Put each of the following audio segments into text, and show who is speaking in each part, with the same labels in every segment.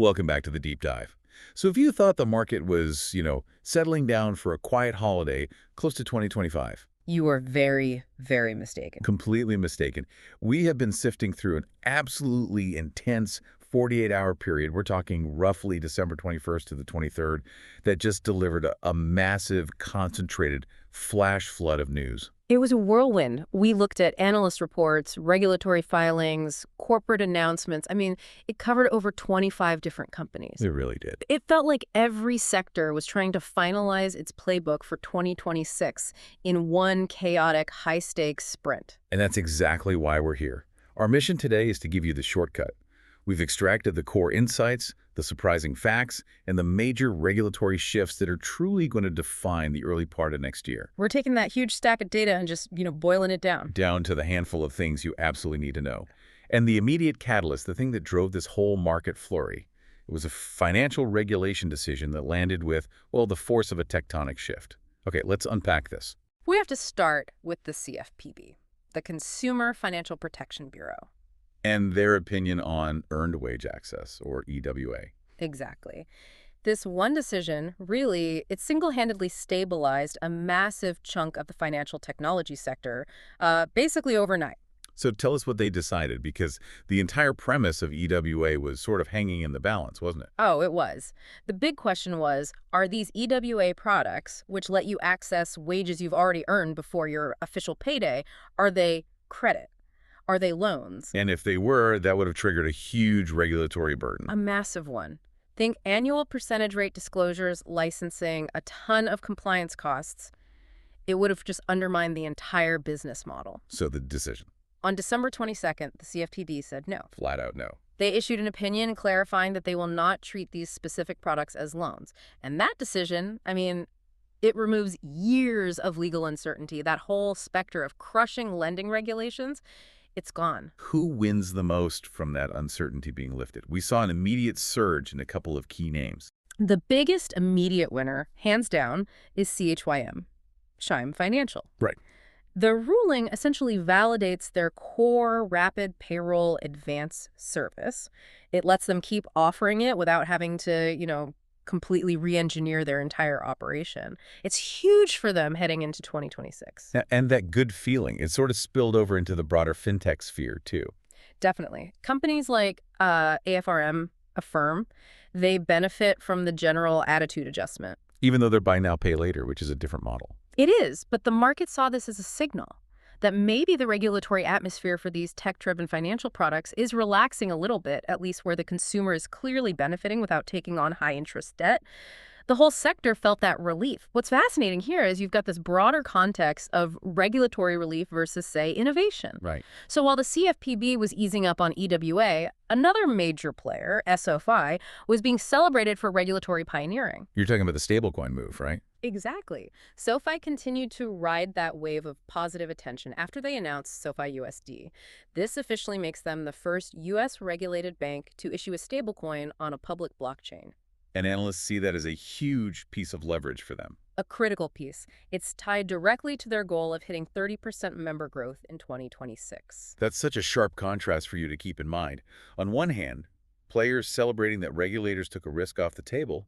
Speaker 1: Welcome back to the deep dive. So if you thought the market was, settling down for a quiet holiday close to 2025,
Speaker 2: You are very, very mistaken.
Speaker 1: completely mistaken. We have been sifting through an absolutely intense 48-hour period. We're talking roughly December 21st to the 23rd that just delivered a massive, concentrated flash flood of news.
Speaker 2: It was a whirlwind. We looked at analyst reports, regulatory filings, corporate announcements. It covered over 25 different companies.
Speaker 1: It really did.
Speaker 2: It felt like every sector was trying to finalize its playbook for 2026 in one chaotic, high-stakes sprint.
Speaker 1: And that's exactly why we're here. Our mission today is to give you the shortcut. We've extracted the core insights, the surprising facts, and the major regulatory shifts that are truly going to define the early part of next year,
Speaker 2: We're taking that huge stack of data and just, boiling it down.
Speaker 1: down to the handful of things you absolutely need to know. And the immediate catalyst, the thing that drove this whole market flurry, it was a financial regulation decision that landed with, well, the force of a tectonic shift. Okay, let's unpack this.
Speaker 2: We have to start with the CFPB, the Consumer Financial Protection Bureau.
Speaker 1: And their opinion on earned wage access, or EWA.
Speaker 2: Exactly. This one decision, really, it single-handedly stabilized a massive chunk of the financial technology sector, basically overnight.
Speaker 1: So tell us what they decided, because the entire premise of EWA was sort of hanging in the balance, wasn't it?
Speaker 2: Oh, it was. The big question was, are these EWA products, which let you access wages you've already earned before your official payday, are they credit? Are they loans?
Speaker 1: And if they were, that would have triggered a huge regulatory burden.
Speaker 2: A massive one. Think annual percentage rate disclosures, licensing, a ton of compliance costs. It would have just undermined the entire business model.
Speaker 1: So the decision,
Speaker 2: On December 22nd, the CFPB said no.
Speaker 1: flat out no.
Speaker 2: They issued an opinion clarifying that they will not treat these specific products as loans. And that decision, it removes years of legal uncertainty. That whole specter of crushing lending regulations, it's gone.
Speaker 1: Who wins the most from that uncertainty being lifted? We saw an immediate surge in a couple of key names.
Speaker 2: The biggest immediate winner, hands down, is CHYM, Chime Financial.
Speaker 1: Right.
Speaker 2: The ruling essentially validates their core rapid payroll advance service. It lets them keep offering it without having to, completely re-engineer their entire operation. It's huge for them heading into 2026.
Speaker 1: And that good feeling, it sort of spilled over into the broader fintech sphere, too.
Speaker 2: Definitely. Companies like AFRM, Affirm, they benefit from the general attitude adjustment.
Speaker 1: Even though they're buy now, pay later, which is a different model.
Speaker 2: It is, but the market saw this as a signal that maybe the regulatory atmosphere for these tech-driven financial products is relaxing a little bit, at least where the consumer is clearly benefiting without taking on high-interest debt. The whole sector felt that relief. What's fascinating here is you've got this broader context of regulatory relief versus, say, innovation.
Speaker 1: Right.
Speaker 2: So while the CFPB was easing up on EWA, another major player, SoFi, was being celebrated for regulatory pioneering.
Speaker 1: You're talking about the stablecoin move, right?
Speaker 2: Exactly. SoFi continued to ride that wave of positive attention after they announced SoFi USD. This officially makes them the first U.S.-regulated bank to issue a stablecoin on a public blockchain.
Speaker 1: And analysts see that as a huge piece of leverage for them.
Speaker 2: A critical piece. It's tied directly to their goal of hitting 30% member growth in 2026.
Speaker 1: That's such a sharp contrast for you to keep in mind. On one hand, players celebrating that regulators took a risk off the table,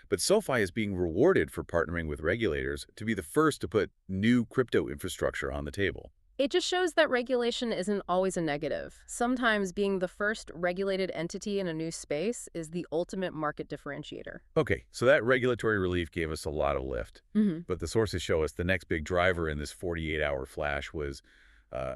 Speaker 1: but SoFi is being rewarded for partnering with regulators to be the first to put new crypto infrastructure on the table.
Speaker 2: It just shows that regulation isn't always a negative. Sometimes being the first regulated entity in a new space is the ultimate market differentiator.
Speaker 1: Okay, so that regulatory relief gave us a lot of lift. But the sources show us the next big driver in this 48-hour flash was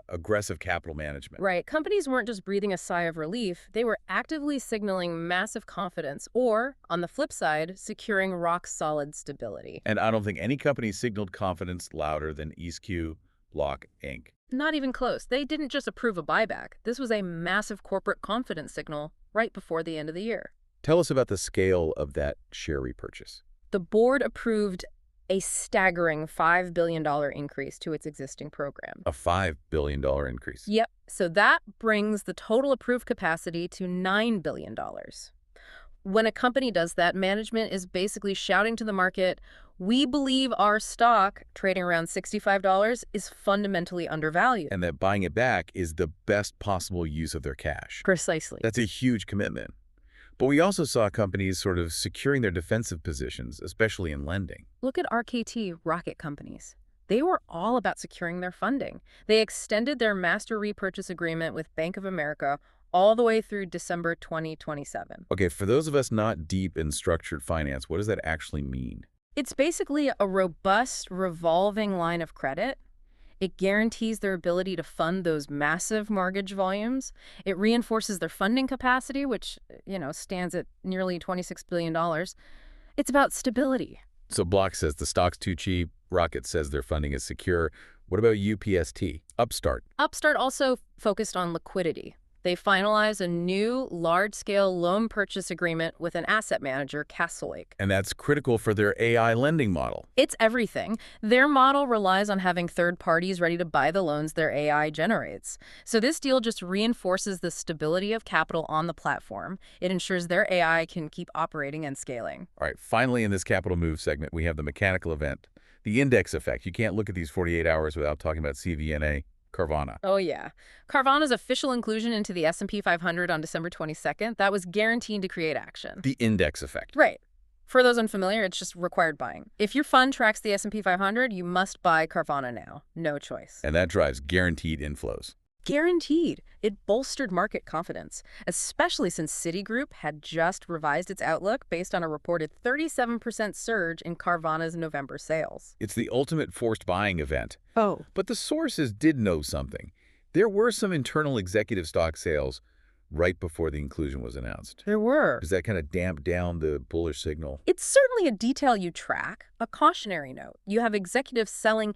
Speaker 1: aggressive capital management.
Speaker 2: Right. Companies weren't just breathing a sigh of relief. They were actively signaling massive confidence or, on the flip side, securing rock-solid stability.
Speaker 1: And I don't think any company signaled confidence louder than EastQ Block Inc.
Speaker 2: Not even close. They didn't just approve a buyback. This was a massive corporate confidence signal right before the end of the year.
Speaker 1: Tell us about the scale of that share repurchase.
Speaker 2: The board approved a staggering $5 billion increase to its existing program.
Speaker 1: A $5 billion increase.
Speaker 2: Yep. So that brings the total approved capacity to $9 billion. When a company does that, management is basically shouting to the market, we believe our stock, trading around $65, is fundamentally undervalued.
Speaker 1: And that buying it back is the best possible use of their cash.
Speaker 2: Precisely.
Speaker 1: That's a huge commitment. But we also saw companies sort of securing their defensive positions, especially in lending.
Speaker 2: Look at RKT, rocket companies. They were all about securing their funding. They extended their master repurchase agreement with Bank of America all the way through December 2027.
Speaker 1: Okay, for those of us not deep in structured finance, what does that actually mean?
Speaker 2: It's basically a robust, revolving line of credit. It guarantees their ability to fund those massive mortgage volumes. It reinforces their funding capacity, which, stands at nearly $26 billion. It's about stability.
Speaker 1: So Block says the stock's too cheap. Rocket says their funding is secure. What about UPST? Upstart.
Speaker 2: Upstart also focused on liquidity. They finalized a new large-scale loan purchase agreement with an asset manager, Castlelake.
Speaker 1: And that's critical for their AI lending model.
Speaker 2: It's everything. Their model relies on having third parties ready to buy the loans their AI generates. So this deal just reinforces the stability of capital on the platform. It ensures their AI can keep operating and scaling.
Speaker 1: All right, finally in this capital move segment, we have the mechanical event, the index effect. You can't look at these 48 hours without talking about CVNA. Carvana.
Speaker 2: Oh, yeah. Carvana's official inclusion into the S&P 500 on December 22nd, that was guaranteed to create action.
Speaker 1: The index effect.
Speaker 2: Right. For those unfamiliar, it's just required buying. If your fund tracks the S&P 500, you must buy Carvana now. No choice.
Speaker 1: And that drives guaranteed inflows.
Speaker 2: Guaranteed. It bolstered market confidence, especially since Citigroup had just revised its outlook based on a reported 37% surge in Carvana's November sales.
Speaker 1: It's the ultimate forced buying event.
Speaker 2: Oh.
Speaker 1: But the sources did know something. There were some internal executive stock sales right before the inclusion was announced.
Speaker 2: There were.
Speaker 1: Does that kind of damp down the bullish signal?
Speaker 2: It's certainly a detail you track, a cautionary note. You have executives selling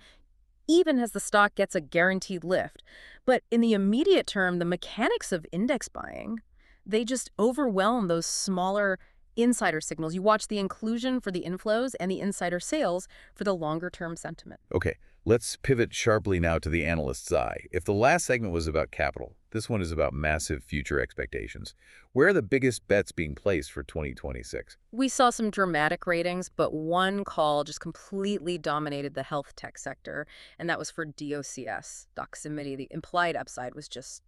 Speaker 2: even as the stock gets a guaranteed lift. But in the immediate term, the mechanics of index buying, they just overwhelm those smaller insider signals. You watch the inclusion for the inflows and the insider sales for the longer-term sentiment.
Speaker 1: Okay, let's pivot sharply now to the analyst's eye. If the last segment was about capital, this one is about massive future expectations. Where are the biggest bets being placed for 2026?
Speaker 2: We saw some dramatic ratings, but one call just completely dominated the health tech sector, and that was for DOCS, Doximity. The implied upside was just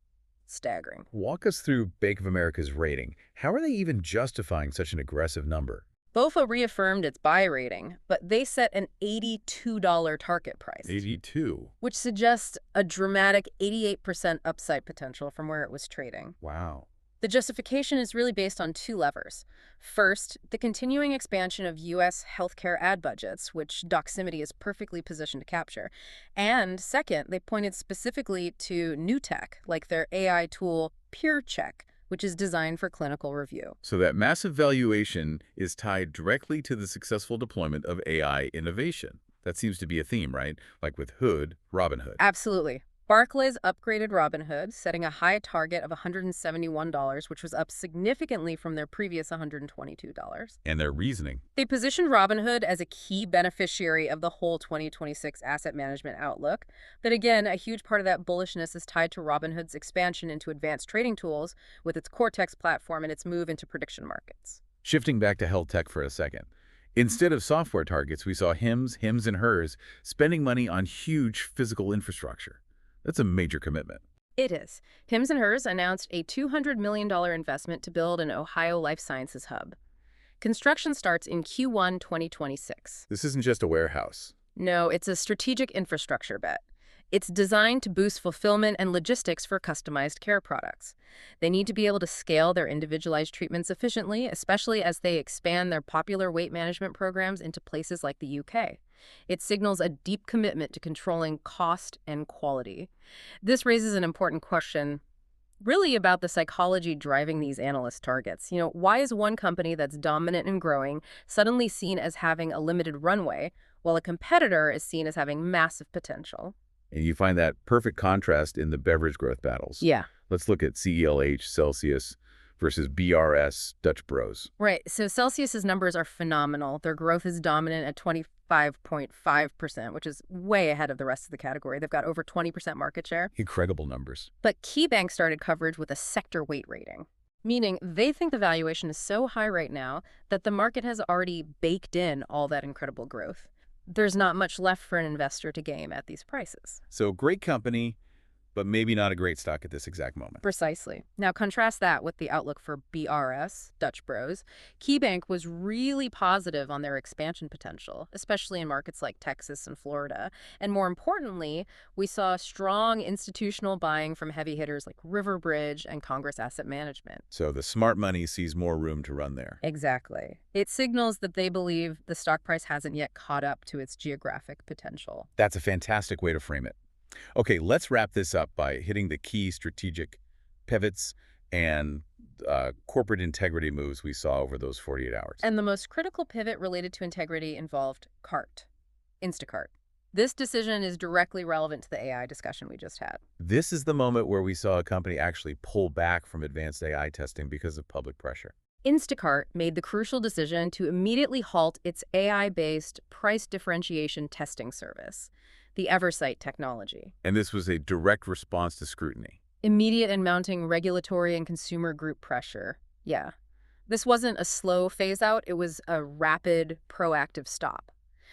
Speaker 2: staggering.
Speaker 1: Walk us through Bank of America's rating. How are they even justifying such an aggressive number?
Speaker 2: BofA reaffirmed its buy rating, but they set an $82 target price.
Speaker 1: 82.
Speaker 2: Which suggests a dramatic 88% upside potential from where it was trading.
Speaker 1: Wow.
Speaker 2: The justification is really based on two levers. First, the continuing expansion of U.S. healthcare ad budgets, which Doximity is perfectly positioned to capture. And second, they pointed specifically to new tech, like their AI tool PeerCheck, which is designed for clinical review.
Speaker 1: So that massive valuation is tied directly to the successful deployment of AI innovation. That seems to be a theme, right? Like with Hood, Robinhood.
Speaker 2: Absolutely. Barclays upgraded Robinhood, setting a high target of $171, which was up significantly from their previous $122.
Speaker 1: And their reasoning.
Speaker 2: They positioned Robinhood as a key beneficiary of the whole 2026 asset management outlook. But again, a huge part of that bullishness is tied to Robinhood's expansion into advanced trading tools with its Cortex platform and its move into prediction markets.
Speaker 1: Shifting back to health tech for a second. Instead of software targets, we saw Hims and Hers spending money on huge physical infrastructure. That's a major commitment.
Speaker 2: It is. Hims & Hers announced a $200 million investment to build an Ohio life sciences hub. Construction starts in Q1 2026.
Speaker 1: This isn't just a warehouse.
Speaker 2: No, it's a strategic infrastructure bet. It's designed to boost fulfillment and logistics for customized care products. They need to be able to scale their individualized treatments efficiently, especially as they expand their popular weight management programs into places like the UK. It signals a deep commitment to controlling cost and quality. This raises an important question, really about the psychology driving these analyst targets. Why is one company that's dominant and growing suddenly seen as having a limited runway, while a competitor is seen as having massive potential?
Speaker 1: And you find that perfect contrast in the beverage growth battles.
Speaker 2: Yeah.
Speaker 1: Let's look at CELH, Celsius, versus BRS, Dutch Bros.
Speaker 2: Right. So Celsius's numbers are phenomenal. Their growth is dominant at 25.5%, which is way ahead of the rest of the category. They've got over 20% market share.
Speaker 1: Incredible numbers.
Speaker 2: But KeyBank started coverage with a sector weight rating, meaning they think the valuation is so high right now that the market has already baked in all that incredible growth. There's not much left for an investor to game at these prices.
Speaker 1: So great company, but maybe not a great stock at this exact moment.
Speaker 2: Precisely. Now contrast that with the outlook for BRS, Dutch Bros. KeyBank was really positive on their expansion potential, especially in markets like Texas and Florida. And more importantly, we saw strong institutional buying from heavy hitters like Riverbridge and Congress Asset Management.
Speaker 1: So the smart money sees more room to run there.
Speaker 2: Exactly. It signals that they believe the stock price hasn't yet caught up to its geographic potential.
Speaker 1: That's a fantastic way to frame it. Okay, let's wrap this up by hitting the key strategic pivots and corporate integrity moves we saw over those 48 hours.
Speaker 2: And the most critical pivot related to integrity involved Cart, Instacart. This decision is directly relevant to the AI discussion we just had.
Speaker 1: This is the moment where we saw a company actually pull back from advanced AI testing because of public pressure.
Speaker 2: Instacart made the crucial decision to immediately halt its AI-based price differentiation testing service, the Eversight technology.
Speaker 1: And this was a direct response to scrutiny.
Speaker 2: Immediate and mounting regulatory and consumer group pressure. Yeah. This wasn't a slow phase-out, it was a rapid, proactive stop.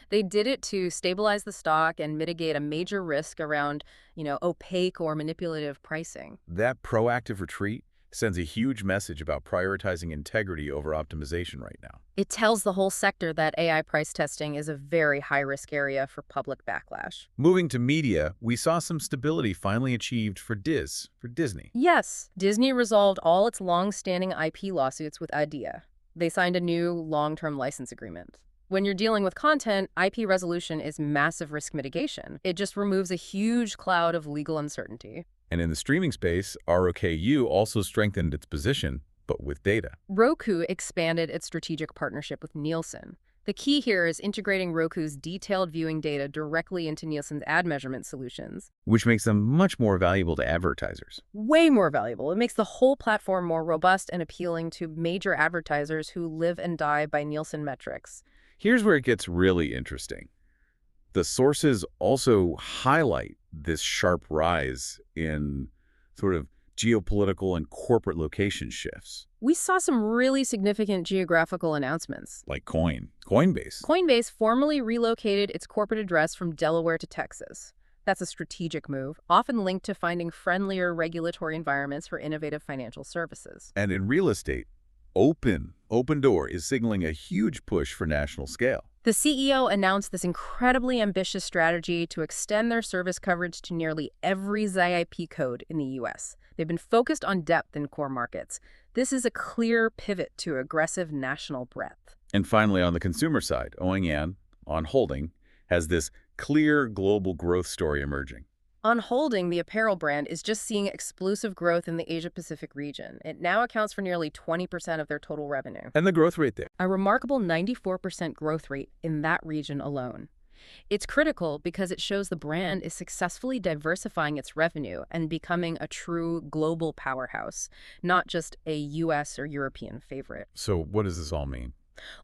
Speaker 2: They did it to stabilize the stock and mitigate a major risk around, opaque or manipulative pricing.
Speaker 1: That proactive retreat sends a huge message about prioritizing integrity over optimization right now.
Speaker 2: It tells the whole sector that AI price testing is a very high-risk area for public backlash.
Speaker 1: Moving to media, we saw some stability finally achieved for Disney.
Speaker 2: Yes, Disney resolved all its long-standing IP lawsuits with IDEA. They signed a new long-term license agreement. When you're dealing with content, IP resolution is massive risk mitigation. It just removes a huge cloud of legal uncertainty.
Speaker 1: And in the streaming space, ROKU also strengthened its position, but with data.
Speaker 2: Roku expanded its strategic partnership with Nielsen. The key here is integrating Roku's detailed viewing data directly into Nielsen's ad measurement solutions.
Speaker 1: Which makes them much more valuable to advertisers.
Speaker 2: Way more valuable. It makes the whole platform more robust and appealing to major advertisers who live and die by Nielsen metrics.
Speaker 1: Here's where it gets really interesting. The sources also highlight this sharp rise in sort of geopolitical and corporate location shifts.
Speaker 2: We saw some really significant geographical announcements.
Speaker 1: Like Coinbase.
Speaker 2: Coinbase formally relocated its corporate address from Delaware to Texas. That's a strategic move, often linked to finding friendlier regulatory environments for innovative financial services.
Speaker 1: And in real estate, Opendoor is signaling a huge push for national scale.
Speaker 2: The CEO announced this incredibly ambitious strategy to extend their service coverage to nearly every ZIP code in the U.S. They've been focused on depth in core markets. This is a clear pivot to aggressive national breadth.
Speaker 1: And finally, on the consumer side, Ouyang, On Holding, has this clear global growth story emerging.
Speaker 2: On Holding, the apparel brand is just seeing explosive growth in the Asia-Pacific region. It now accounts for nearly 20% of their total revenue.
Speaker 1: And the growth rate there.
Speaker 2: A remarkable 94% growth rate in that region alone. It's critical because it shows the brand is successfully diversifying its revenue and becoming a true global powerhouse, not just a U.S. or European favorite.
Speaker 1: So what does this all mean?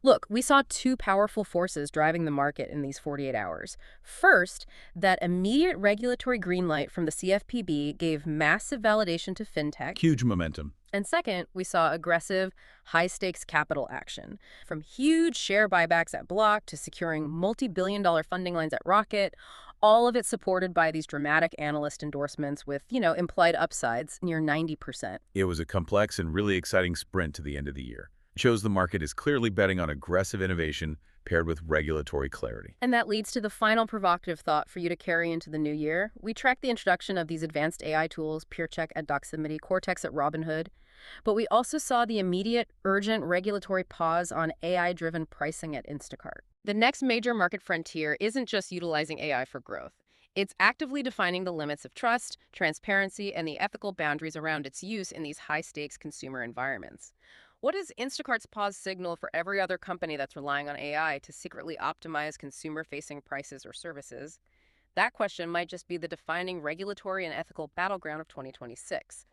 Speaker 2: Look, we saw two powerful forces driving the market in these 48 hours. First, that immediate regulatory green light from the CFPB gave massive validation to fintech.
Speaker 1: Huge momentum.
Speaker 2: And second, we saw aggressive, high-stakes capital action, from huge share buybacks at Block to securing multi-billion-dollar funding lines at Rocket, all of it supported by these dramatic analyst endorsements with, implied upsides near 90%.
Speaker 1: It was a complex and really exciting sprint to the end of the year. It shows the market is clearly betting on aggressive innovation paired with regulatory clarity.
Speaker 2: And that leads to the final provocative thought for you to carry into the new year. We tracked the introduction of these advanced AI tools, PeerCheck at Doximity, Cortex at Robinhood, but we also saw the immediate, urgent regulatory pause on AI-driven pricing at Instacart. The next major market frontier isn't just utilizing AI for growth. It's actively defining the limits of trust, transparency, and the ethical boundaries around its use in these high-stakes consumer environments. What is Instacart's pause signal for every other company that's relying on AI to secretly optimize consumer-facing prices or services? That question might just be the defining regulatory and ethical battleground of 2026.